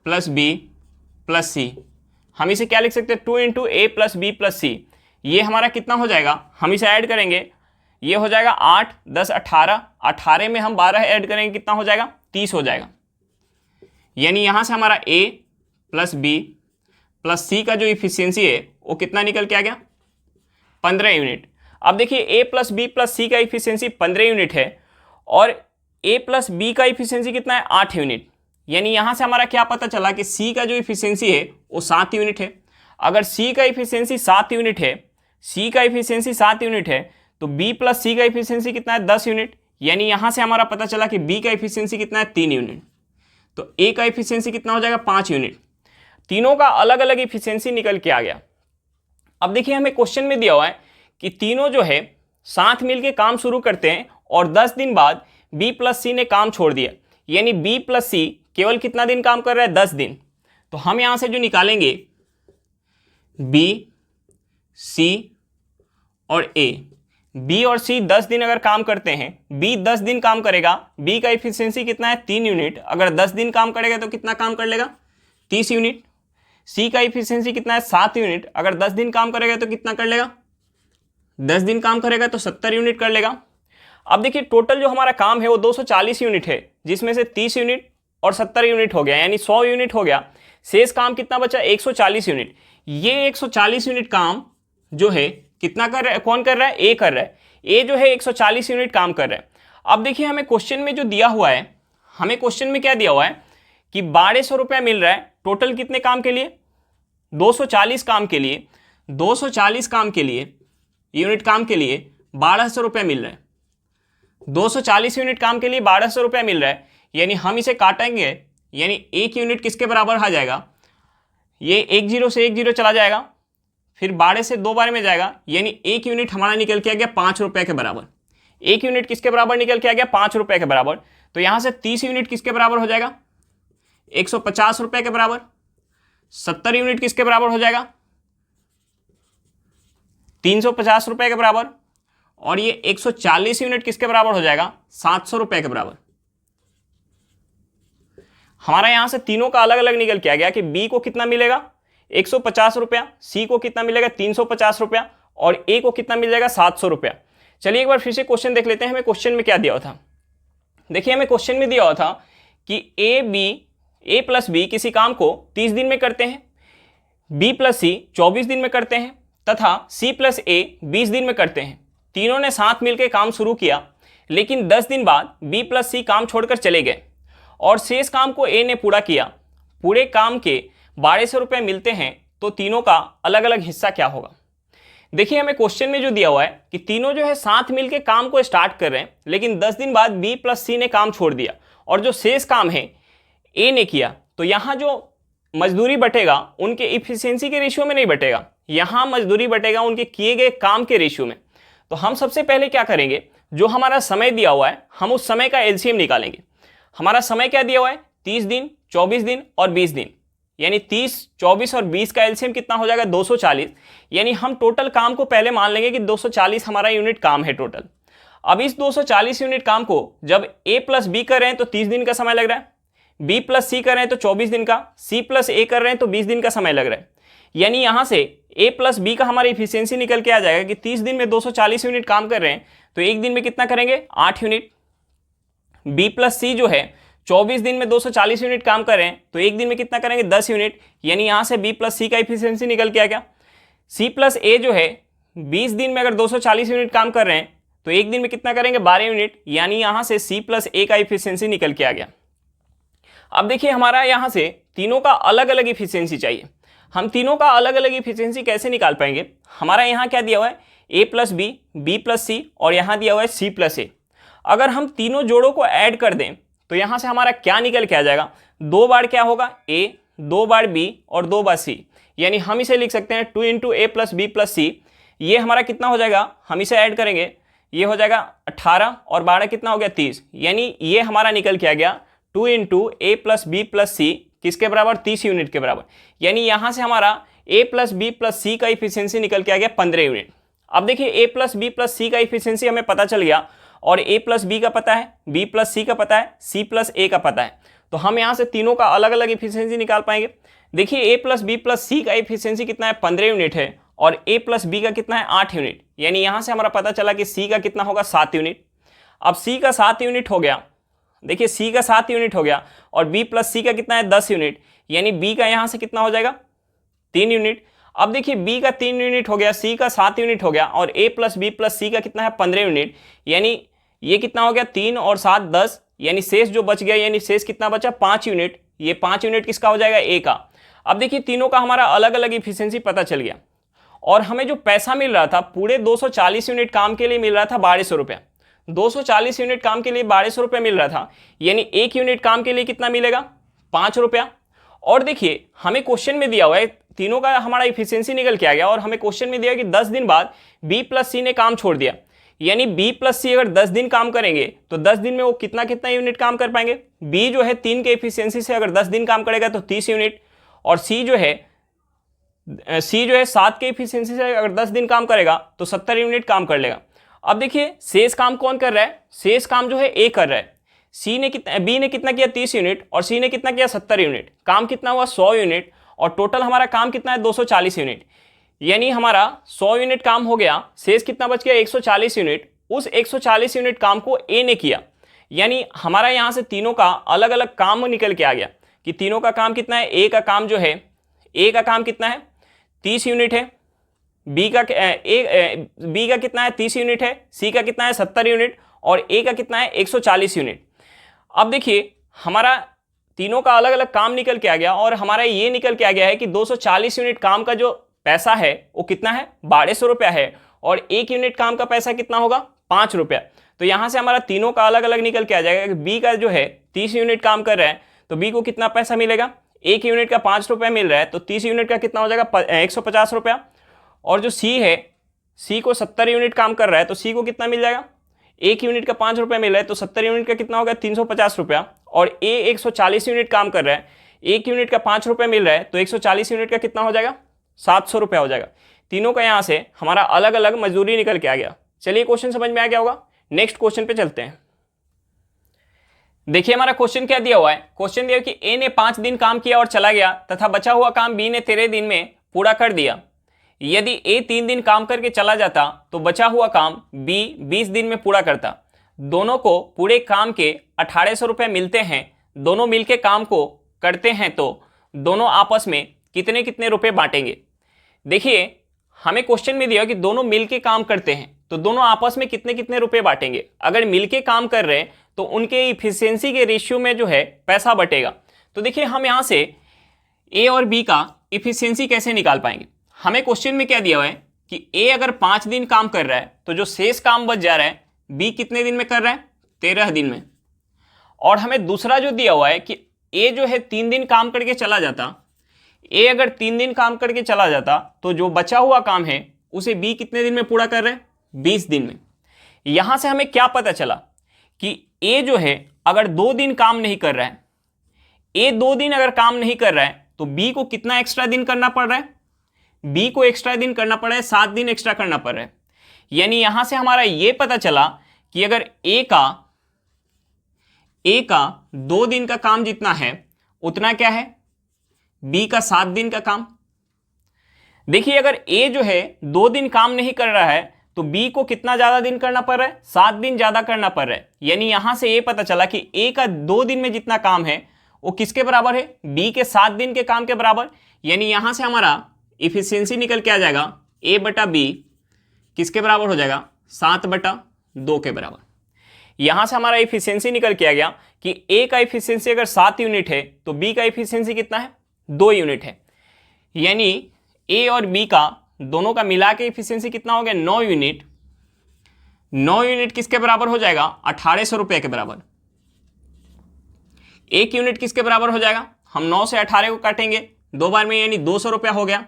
प्लस बी प्लस सी। हम इसे क्या लिख सकते हैं 2 इंटू ए प्लस बी प्लस सी। ये हमारा कितना हो जाएगा, हम इसे ऐड करेंगे, ये हो जाएगा 8, 10, 18, 18 में हम 12 ऐड करेंगे कितना हो जाएगा 30 हो जाएगा। यानी यहां से हमारा ए प्लस बी प्लस सी का जो इफिशियंसी है वो कितना निकल के आ गया 15 यूनिट। अब देखिए ए प्लस बी प्लस सी का इफिशियंसी 15 यूनिट है और ए प्लस बी का इफिशियंसी कितना है 8 यूनिट। यानी यहां से हमारा क्या पता चला कि सी का जो इफिशियंसी है वो 7 यूनिट है। अगर सी का इफिशियंसी 7 यूनिट है, सी का इफिशियंसी 7 यूनिट है तो बी प्लस सी का इफिशियंसी कितना है 10 यूनिट। यानी यहां से हमारा पता चला कि बी का इफिशियंसी कितना है 3 यूनिट। तो ए का इफिशियंसी कितना हो जाएगा 5 यूनिट। तीनों का अलग अलग इफिशियंसी निकल के आ गया। अब देखिए हमें क्वेश्चन में दिया हुआ है कि तीनों जो है साथ मिलके काम शुरू करते हैं और 10 दिन बाद बी प्लस सी ने काम छोड़ दिया, यानी बी प्लस सी केवल कितना दिन काम कर रहा है, 10 दिन। तो हम यहां से जो निकालेंगे बी, सी और ए, बी और सी 10 दिन अगर काम करते हैं, बी 10 दिन काम करेगा, बी का इफिशियंसी कितना है 3 यूनिट, अगर 10 दिन काम करेगा तो कितना काम कर लेगा 30 यूनिट। सी का इफिशियंसी कितना है 7 यूनिट, अगर 10 दिन काम करेगा तो कितना कर लेगा, 10 दिन काम करेगा तो 70 यूनिट कर लेगा। अब देखिए टोटल जो हमारा काम है वो 240 यूनिट है, जिसमें से 30 यूनिट और 70 यूनिट हो गया, यानी 100 यूनिट हो गया। शेष काम कितना बचा, 140 यूनिट। ये 140 यूनिट काम जो है कितना कर रहा है, कौन कर रहा है, ए कर रहा है। ए जो है 140 यूनिट काम कर रहा है। अब देखिए हमें क्वेश्चन में जो दिया हुआ है, हमें क्वेश्चन में क्या दिया हुआ है कि 1200 रुपया मिल रहा है टोटल कितने काम के लिए, 240 काम के लिए, 240 काम के लिए, यूनिट काम के लिए 1200 रुपया मिल रहा है। 240 यूनिट काम के लिए 1200 रुपया मिल रहा है, यानी हम इसे काटेंगे, यानी एक यूनिट किसके बराबर आ जाएगा, ये एक जीरो से एक जीरो चला जाएगा, फिर 12 से 2 बार में जाएगा, यानी एक यूनिट हमारा निकल के आ गया 5 रुपये के बराबर। एक यूनिट किसके बराबर निकल के आ गया, 5 रुपये के बराबर। तो यहां से 30 यूनिट किसके बराबर हो जाएगा, 150 रुपये के बराबर। 70 यूनिट किसके बराबर हो जाएगा, 350 रुपये के बराबर। और ये 140 यूनिट किसके बराबर हो जाएगा, 700 रुपये के बराबर। हमारा यहां से तीनों का अलग अलग निकल के आ गया कि बी को कितना मिलेगा 150 रुपया, सी को कितना मिलेगा 350 रुपया, और ए को कितना मिल जाएगा 700 रुपया। चलिए एक बार फिर से क्वेश्चन देख लेते हैं, हमें क्वेश्चन में क्या दिया हुआ था। देखिए हमें क्वेश्चन में दिया हुआ था कि ए प्लस बी किसी काम को 30 दिन में करते हैं, बी प्लस सी 24 दिन में करते हैं, तथा सी प्लस ए 20 दिन में करते हैं। तीनों ने साथ मिलकर काम शुरू किया, लेकिन 10 दिन बाद बी प्लस सी काम छोड़कर चले गए और शेष काम को ए ने पूरा किया। पूरे काम के 1200 रुपये मिलते हैं, तो तीनों का अलग अलग हिस्सा क्या होगा। देखिए हमें क्वेश्चन में जो दिया हुआ है कि तीनों जो है साथ मिलकर काम को स्टार्ट कर रहे हैं, लेकिन 10 दिन बाद बी प्लस सी ने काम छोड़ दिया और जो शेष काम है ए ने किया। तो यहाँ जो मजदूरी बटेगा उनके इफिशियंसी के रेशियो में नहीं बटेगा, यहाँ मजदूरी बटेगा उनके किए गए काम के रेशियो में। तो हम सबसे पहले क्या करेंगे, जो हमारा समय दिया हुआ है हम उस समय का एलसीएम निकालेंगे। हमारा समय क्या दिया हुआ है, 30 दिन, 24 दिन और 20 दिन, यानी 30, 24 और 20 का एलसीएम कितना हो जाएगा 240। यानी हम टोटल काम को पहले मान लेंगे कि 240 हमारा यूनिट काम है टोटल। अब इस 240 यूनिट काम को जब ए प्लस बी कर रहे हैं तो 30 दिन का समय लग रहा है, बी प्लस सी कर रहे हैं तो 24 दिन का, सी प्लस ए कर रहे हैं तो 20 दिन का समय लग रहा है। यानी यहां से ए प्लस बी का हमारी इफिशियंसी निकल के आ जाएगा कि 30 दिन में 240 यूनिट काम कर रहे हैं, तो एक दिन में कितना करेंगे 8 यूनिट। बी प्लस सी जो है 24 दिन में 240 यूनिट काम कर रहे हैं, तो एक दिन में कितना करेंगे 10 यूनिट। यानी यहां से बी प्लस सी का इफिशियंसी निकल के आ गया। सी प्लस ए जो है 20 दिन में अगर 240 यूनिट काम कर रहे हैं, तो एक दिन में कितना करेंगे 12 यूनिट। यानी यहां से सी प्लस ए का इफिशियंसी निकल के आ गया। अब देखिए हमारा यहां से तीनों का अलग अलग इफिशियंसी चाहिए। हम तीनों का अलग अलग इफिशियंसी कैसे निकाल पाएंगे। हमारा यहाँ क्या दिया हुआ है, ए प्लस बी, बी प्लस सी, और यहाँ दिया हुआ है सी प्लस ए। अगर हम तीनों जोड़ों को ऐड कर दें तो यहाँ से हमारा क्या निकल के आ जाएगा, 2 बार क्या होगा ए, 2 बार बी और 2 बार सी। यानी हम इसे लिख सकते हैं 2 इंटू ए प्लस बी प्लस सी। ये हमारा कितना हो जाएगा, हम इसे ऐड करेंगे, ये हो जाएगा 18 और 12 कितना हो गया 30। यानी ये हमारा निकल के आ गया 2 इंटू ए प्लस बी प्लस सी किसके बराबर, 30 यूनिट के बराबर। यानी यहाँ से हमारा ए प्लस बी प्लस सी का इफिशियंसी निकल के आ गया 15 यूनिट। अब देखिए ए प्लस बी प्लस सी का इफिशियंसी हमें पता चल गया, और ए प्लस बी का पता है, बी प्लस सी का पता है, सी प्लस ए का पता है। तो हम यहाँ से तीनों का अलग अलग इफिशियंसी निकाल पाएंगे। देखिए ए प्लस बी प्लस सी का इफिशियंसी कितना है 15 यूनिट है, और ए प्लस बी का कितना है 8 यूनिट। यानी यहाँ से हमारा पता चला कि सी का कितना होगा 7 यूनिट। अब सी का 7 यूनिट हो गया, देखिए सी का 7 यूनिट हो गया, और बी प्लस सी का कितना है 10 यूनिट। यानी बी का यहाँ से कितना हो जाएगा 3 यूनिट। अब देखिए बी का 3 यूनिट हो गया, सी का 7 यूनिट हो गया, और ए प्लस बी प्लस सी का कितना है 15 यूनिट। यानी ये कितना हो गया 3 और 7 10, यानी शेष जो बच गया, यानी शेष कितना बचा 5 यूनिट। ये 5 यूनिट किसका हो जाएगा, ए का। अब देखिए तीनों का हमारा अलग अलग इफिशियंसी पता चल गया, और हमें जो पैसा मिल रहा था पूरे 240 यूनिट काम के लिए मिल रहा था 1200 रुपया। 240 यूनिट काम के लिए 1200 रुपया मिल रहा था, यानी एक यूनिट काम के लिए कितना मिलेगा 5 रुपया। और देखिए हमें क्वेश्चन में दिया हुआ है तीनों का हमारा इफिशियंसी निकल के आ गया और हमें क्वेश्चन में दिया कि 10 दिन बाद बी प्लस सी ने काम छोड़ दिया, यानी बी प्लस सी अगर 10 दिन काम करेंगे तो 10 दिन में वो कितना कितना यूनिट काम कर पाएंगे। बी जो है 3 के इफिशियंसी से अगर 10 दिन काम करेगा तो 30 यूनिट, और सी जो है 7 के इफिशियंसी से अगर 10 दिन काम करेगा तो 70 यूनिट काम कर लेगा। अब देखिए शेष काम कौन कर रहा है, शेष काम जो है ए कर रहा है। बी ने कितना किया 30 यूनिट और सी ने कितना किया 70 यूनिट, काम कितना हुआ 100 यूनिट, और टोटल हमारा काम कितना है 240 यूनिट, यानी हमारा 100 यूनिट काम हो गया, शेष कितना बच गया 140 यूनिट। उस 140 यूनिट काम को ए ने किया, यानी हमारा यहां से तीनों का अलग अलग काम निकल के आ गया कि तीनों का काम कितना है। ए का काम जो है, ए का काम कितना है 30 यूनिट है, बी का कितना है 30 यूनिट है, सी का कितना है 70 यूनिट और ए का कितना है 140 यूनिट। अब देखिए हमारा तीनों का अलग अलग काम निकल के आ गया और हमारा ये निकल के आ गया है कि 240 यूनिट काम का जो पैसा है वो कितना है 1200 रुपया है, और 1 यूनिट काम का पैसा कितना होगा 5 रुपया। तो यहां से हमारा तीनों का अलग अलग निकल के आ जाएगा कि बी का जो है 30 यूनिट काम कर रहा है तो बी को कितना पैसा मिलेगा, 1 यूनिट का 5 रुपया मिल रहा है तो 30 यूनिट का कितना हो जाएगा 150 रुपया। और जो सी है, सी को 70 यूनिट काम कर रहा है तो सी को कितना मिल जाएगा, 1 यूनिट का 5 रुपया मिल रहा है तो 70 यूनिट का कितना होगा 350 रुपया। और ए 140 यूनिट काम कर रहा है, 1 यूनिट का 5 रुपया मिल रहा है तो 140 यूनिट का कितना हो जाएगा 700 रुपया हो जाएगा। तीनों का यहाँ से हमारा अलग अलग मजदूरी निकल के आ गया। चलिए क्वेश्चन समझ में आ गया होगा, नेक्स्ट क्वेश्चन पे चलते हैं। देखिए हमारा क्वेश्चन क्या दिया हुआ है, क्वेश्चन दिया कि ए ने 5 दिन काम किया और चला गया तथा बचा हुआ काम बी ने 13 दिन में पूरा कर दिया। यदि ए 3 दिन काम करके चला जाता तो बचा हुआ काम बी 20 दिन में पूरा करता। दोनों को पूरे काम के 1800 रुपये मिलते हैं, दोनों मिलके काम को करते हैं तो दोनों आपस में कितने कितने रुपए बांटेंगे। देखिए हमें क्वेश्चन में दिया कि दोनों मिलके काम करते हैं तो दोनों आपस में कितने कितने रुपए बांटेंगे। अगर मिलके काम कर रहे हैं तो उनके इफिशियंसी के रेशियो में जो है पैसा बटेगा। तो देखिए हम यहाँ से ए और बी का इफिशियंसी कैसे निकाल पाएंगे। हमें क्वेश्चन में क्या दिया हुआ है कि ए अगर 5 दिन काम कर रहा है तो जो शेष काम बच जा रहा है बी कितने दिन में कर रहा है 13 दिन में। और हमें दूसरा जो दिया हुआ है कि ए जो है 3 दिन काम करके चला जाता, ए अगर 3 दिन काम करके चला जाता तो जो बचा हुआ काम है उसे बी कितने दिन में पूरा कर रहे हैं 20 दिन में। यहां से हमें क्या पता चला कि ए जो है अगर 2 दिन काम नहीं कर रहा है, ए 2 दिन अगर काम नहीं कर रहा है तो बी को कितना एक्स्ट्रा दिन करना पड़ रहा है, बी को एक्स्ट्रा दिन करना पड़ रहा है 7 दिन एक्स्ट्रा करना पड़ रहा है। यानी यहां से हमारा यह पता चला कि अगर ए का 2 दिन का काम जितना है उतना क्या है बी का 7 दिन का काम। देखिए अगर ए जो है 2 दिन काम नहीं कर रहा है तो बी को कितना ज्यादा दिन करना पड़ रहा है 7 दिन ज्यादा करना पड़ रहा है। यानी यहां से ये पता चला कि ए का 2 दिन में जितना काम है वो किसके बराबर है बी के 7 दिन के काम के बराबर। यानी यहां से हमारा इफिशियंसी निकल के आ जाएगा ए बटा बी किसके बराबर हो जाएगा 7/2 के बराबर। यहां से हमारा इफिशियंसी निकल के आ गया कि ए का इफिशियंसी अगर 7 यूनिट है तो बी का इफिशियंसी कितना है 2 यूनिट है। यानी ए और बी का दोनों का मिला के इफिशियंसी कितना हो गया 9 यूनिट। 9 यूनिट किसके बराबर हो जाएगा 1800 रुपये के बराबर। 1 यूनिट किसके बराबर हो जाएगा, हम 9 से 18 को काटेंगे 2 बार में, यानी 200 रुपया हो गया।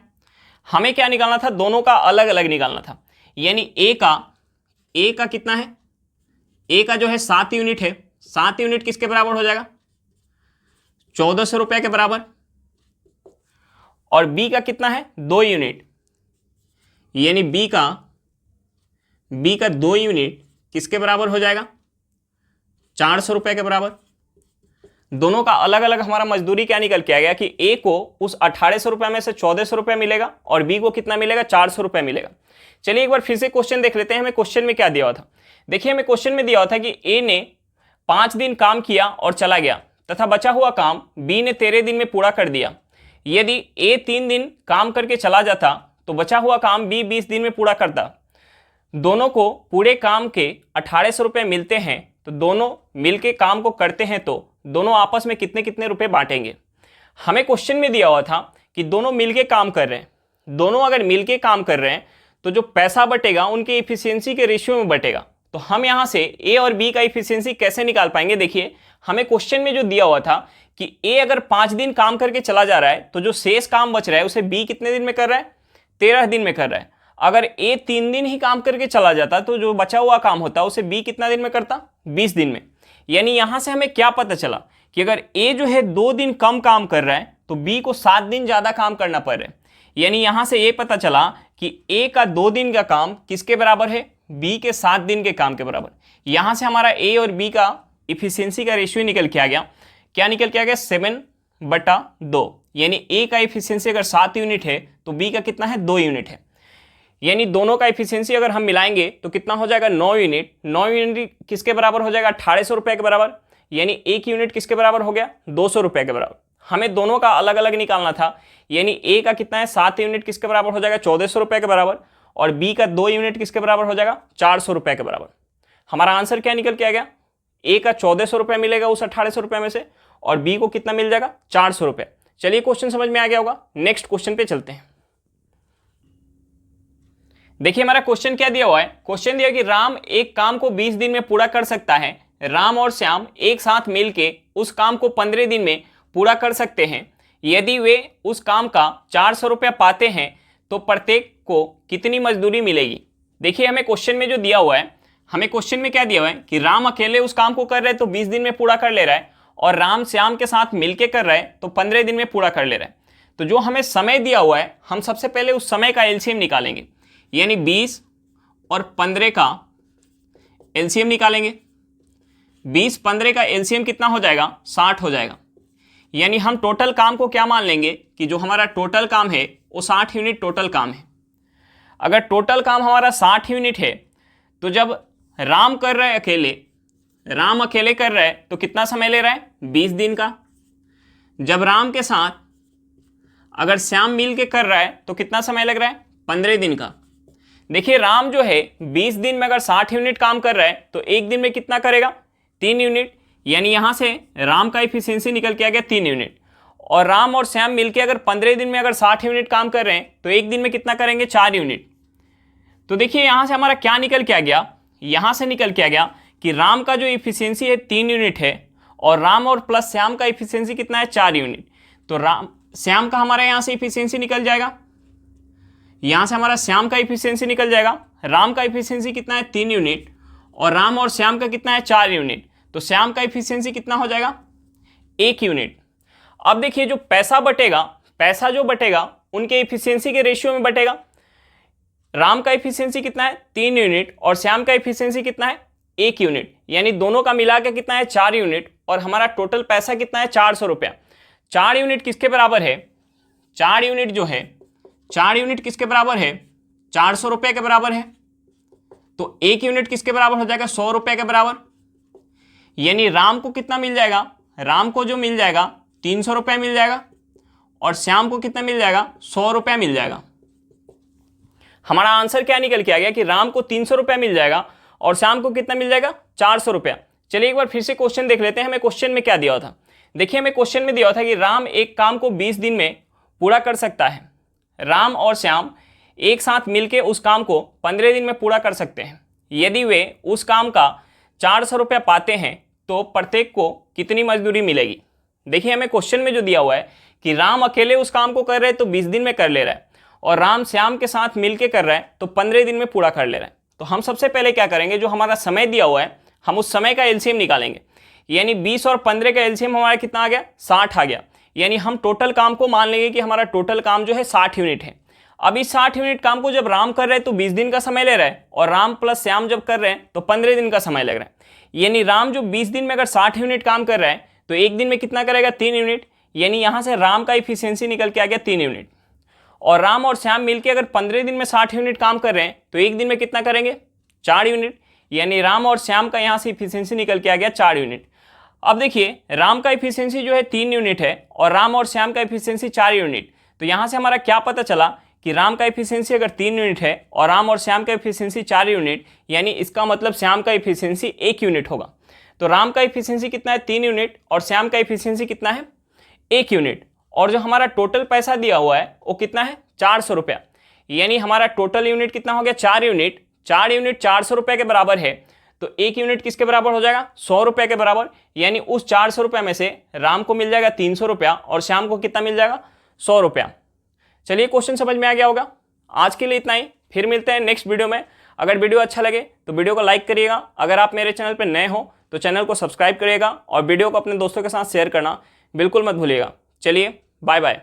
हमें क्या निकालना था, दोनों का अलग अलग निकालना था। यानी ए का कितना है, ए का जो है 7 यूनिट है, 7 यूनिट किसके बराबर हो जाएगा 1400 रुपये के बराबर। और बी का कितना है 2 यूनिट, यानी बी का 2 यूनिट किसके बराबर हो जाएगा 400 रुपये के बराबर। दोनों का अलग अलग हमारा मजदूरी क्या निकल के आ गया कि ए को उस 1800 रुपये में से 1400 रुपये मिलेगा और बी को कितना मिलेगा 400 रुपये मिलेगा। चलिए एक बार फिर से क्वेश्चन देख लेते हैं हमें क्वेश्चन में क्या दिया हुआ था। देखिए हमें क्वेश्चन में दिया हुआ था कि ए ने 5 दिन काम किया और चला गया तथा बचा हुआ काम बी ने 13 दिन में पूरा कर दिया। यदि ए 3 दिन काम करके चला जाता तो बचा हुआ काम बी 20 दिन में पूरा करता। दोनों को पूरे काम के 1800 रुपये मिलते हैं तो दोनों मिलके काम को करते हैं तो दोनों आपस में कितने कितने रुपए बांटेंगे। हमें क्वेश्चन में दिया हुआ था कि दोनों मिलके काम कर रहे हैं, दोनों अगर मिलके काम कर रहे हैं तो जो पैसा बटेगा उनके इफिशियंसी के रेशियो में बटेगा। तो हम यहाँ से ए और बी का इफिशियंसी कैसे निकाल पाएंगे। देखिए हमें क्वेश्चन में जो दिया हुआ था कि ए अगर 5 दिन काम करके चला जा रहा है तो जो शेष काम बच रहा है उसे बी कितने दिन में कर रहा है, 13 दिन में कर रहा है। अगर ए 3 दिन ही काम करके चला जाता तो जो बचा हुआ काम होता उसे बी कितना दिन में करता, 20 दिन में। यानी यहां से हमें क्या पता चला कि अगर ए जो है 2 दिन कम काम कर रहा है तो बी को 7 दिन ज्यादा काम करना पड़ रहा है। यानी यहां से ये पता चला कि ए का 2 दिन का काम किसके बराबर है, बी के 7 दिन के काम के बराबर। यहां से हमारा ए और बी का इफिशियंसी का रेशियो निकल के आ गया। क्या निकल के आ गया, 7/2। यानी ए का इफिशियंसी अगर 7 यूनिट है तो बी का कितना है, 2 यूनिट है। यानी दोनों का इफिशियंसी अगर हम मिलाएंगे तो कितना हो जाएगा, 9 यूनिट। 9 यूनिट किसके बराबर हो जाएगा, 1800 रुपए के बराबर। यानी 1 यूनिट किसके बराबर हो गया, 200 रुपए के बराबर। हमें दोनों का अलग अलग निकालना था। यानी ए का कितना है, 7 यूनिट किसके बराबर हो जाएगा, 1400 रुपए के बराबर। और बी का 2 यूनिट किसके बराबर हो जाएगा, 400 रुपए के बराबर। हमारा आंसर क्या निकल के आ गया, ए का 1400 रुपए मिलेगा उस 1800 रुपए में से, और बी को कितना मिल जाएगा, 400 रुपए। चलिए क्वेश्चन समझ में आ गया होगा। नेक्स्ट क्वेश्चन पे चलते हैं। देखिए हमारा क्वेश्चन क्या दिया हुआ है। क्वेश्चन दिया कि राम एक काम को 20 दिन में पूरा कर सकता है। राम और श्याम एक साथ मिलके उस काम को 15 दिन में पूरा कर सकते हैं। यदि वे उस काम का 400 रुपया पाते हैं तो प्रत्येक को कितनी मजदूरी मिलेगी। देखिए हमें क्वेश्चन में जो दिया हुआ है, हमें क्वेश्चन में क्या दिया हुआ है कि राम अकेले उस काम को कर रहे हैं तो 20 दिन में पूरा कर ले रहा है, और राम श्याम के साथ मिलके कर रहा है तो 15 दिन में पूरा कर ले रहा है। तो जो हमें समय दिया हुआ है, हम सबसे पहले उस समय का एलसीएम निकालेंगे। यानी 20 और 15 का एलसीएम निकालेंगे। 20-15 का एलसीएम कितना हो जाएगा, 60 हो जाएगा। यानी हम टोटल काम को क्या मान लेंगे कि जो हमारा टोटल काम है वो 60 यूनिट टोटल काम है। अगर टोटल काम हमारा 60 यूनिट है तो जब राम कर रहा है अकेले, राम अकेले कर रहा है तो कितना समय ले रहा है, 20 दिन का। जब राम के साथ अगर श्याम मिल के कर रहा है तो कितना समय लग रहा है, 15 दिन का। देखिए राम जो है 20 दिन में अगर 60 यूनिट काम कर रहा है तो एक दिन में कितना करेगा, 3 यूनिट। यानी यहां से राम का इफिशियंसी निकल के आ गया 3 यूनिट। और राम और श्याम मिलके अगर 15 दिन में अगर 60 यूनिट काम कर रहे हैं तो एक दिन में कितना करेंगे, 4 यूनिट। तो देखिए यहां से हमारा क्या निकल के आ गया, यहां से निकल के आ गया कि राम का जो इफिशियंसी है 3 यूनिट है, और राम और प्लस श्याम का इफिशियंसी कितना है, 4 यूनिट। तो राम श्याम का हमारा यहां से इफिशियंसी निकल जाएगा, यहां से हमारा श्याम का इफिशियंसी निकल जाएगा। राम का इफिशियंसी कितना है, 3 यूनिट, और राम और श्याम का कितना है, 4 यूनिट। तो श्याम का इफिशियंसी कितना हो जाएगा, 1 यूनिट। अब देखिए जो पैसा बटेगा, पैसा जो बटेगा उनके इफिशियंसी के रेशियो में बटेगा। राम का इफिशियंसी कितना है, 3 यूनिट, और श्याम का इफिशियंसी कितना है, 1 यूनिट। यानी दोनों का मिला के कितना है, 4 यूनिट, और हमारा टोटल पैसा कितना है, 400 रुपया। 4 यूनिट किसके बराबर है, 4 यूनिट जो है, 4 यूनिट किसके बराबर है, 400 रुपये के बराबर है। तो 1 यूनिट किसके बराबर हो जाएगा, 100 रुपये के बराबर। यानी राम को कितना मिल जाएगा, राम को जो मिल जाएगा 300 रुपये मिल जाएगा, और श्याम को कितना मिल जाएगा, 100 रुपये मिल जाएगा। हमारा आंसर क्या निकल के आ गया कि राम को 300 रुपये मिल जाएगा और श्याम को कितना मिल जाएगा, 400 रुपया। चलिए एक बार फिर से क्वेश्चन देख लेते हैं, हमें क्वेश्चन में क्या दिया हुआ था। देखिए हमें क्वेश्चन में दिया हुआ था कि राम एक काम को 20 दिन में पूरा कर सकता है। राम और श्याम एक साथ मिलकर उस काम को 15 दिन में पूरा कर सकते हैं। यदि वे उस काम का 400 रुपया पाते हैं तो प्रत्येक को कितनी मजदूरी मिलेगी। देखिए हमें क्वेश्चन में जो दिया हुआ है कि राम अकेले उस काम को कर रहे हैं तो 20 दिन में कर ले रहा है, और राम श्याम के साथ मिलके कर रहा है तो 15 दिन में पूरा कर ले रहा है। तो हम सबसे पहले क्या करेंगे, जो हमारा समय दिया हुआ है हम उस समय का एलसीएम निकालेंगे। यानी 20 और 15 का एलसीएम हमारा कितना आ गया, 60 आ गया। यानी हम टोटल काम को मान लेंगे कि हमारा टोटल काम जो है 60 यूनिट है। अब इस 60 यूनिट काम को जब राम कर रहे हैं तो 20 दिन का समय ले रहा है, और राम प्लस श्याम जब कर रहे हैं तो 15 दिन का समय लग रहा है। यानी राम जो 20 दिन में अगर 60 यूनिट काम कर रहा है तो एक दिन में कितना करेगा, 3 यूनिट। यानी यहां से राम का इफिशियंसी निकल के आ गया 3 यूनिट। और राम और श्याम मिलकर अगर 15 दिन में 60 यूनिट काम कर रहे हैं तो एक दिन में कितना करेंगे, 4 यूनिट। यानी राम और श्याम का यहां से इफिशियंसी निकल के आ गया 4 यूनिट। अब देखिए राम का इफिशियंसी जो है 3 यूनिट है, और राम और श्याम का इफिशियंसी 4 यूनिट। तो यहां से हमारा क्या पता चला कि राम का इफिशियंसी अगर 3 यूनिट है और राम और श्याम का इफिशियंसी 4 यूनिट, यानी इसका मतलब श्याम का इफिशियंसी 1 यूनिट होगा। तो राम का इफिशियंसी कितना है, 3 यूनिट, और श्याम का इफिशियंसी कितना है, 1 यूनिट। और जो हमारा टोटल पैसा दिया हुआ है वो कितना है, 400 रुपया। यानी हमारा टोटल यूनिट कितना हो गया, 4 यूनिट। 4 यूनिट 400 रुपये के बराबर है। तो 1 यूनिट किसके बराबर हो जाएगा? 100 रुपये के बराबर। यानी उस 400 रुपये में से राम को मिल जाएगा 300 रुपया और श्याम को कितना मिल जाएगा? 100 रुपया। चलिए क्वेश्चन समझ में आ गया होगा। आज के लिए इतना ही, फिर मिलते हैं नेक्स्ट वीडियो में। अगर वीडियो अच्छा लगे तो वीडियो को लाइक करिएगा। अगर आप मेरे चैनल पर नए हो तो चैनल को सब्सक्राइब करिएगा और वीडियो को अपने दोस्तों के साथ शेयर करना बिल्कुल मत भूलिएगा। चलिए बाय बाय।